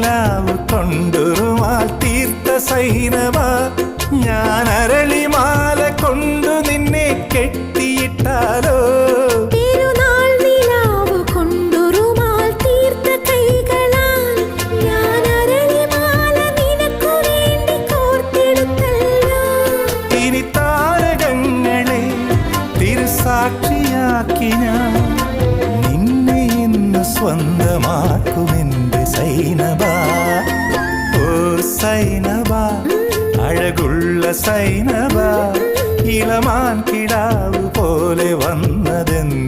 നിലാവ് കൊണ്ടുരുമാൽ തീർത്ത സൈനവ ഞാൻ അരളിമാല കൊണ്ടു നിന്നെ കെട്ടിയിട്ടാലോ തിരുനാൾ നിലാവ് കൊണ്ടുരുമാൽ തീർത്ത കൈകളാൽ ഞാൻ അരളിമാല നിനക്കു വേണ്ടി കോർത്തെടുത്തല്ലോ ഇനി താരകങ്ങളെ തിരുസാക്ഷിയാക്കി ഞാൻ നിന്നെ ഇന്ന് സ്വന്തമാക്കുമെന്റെ സൈനബ ഓ സൈനബ അഴകുള്ള സൈനബ ഇളമാൻ കിടാവ് പോലെ വന്നതെന്ന്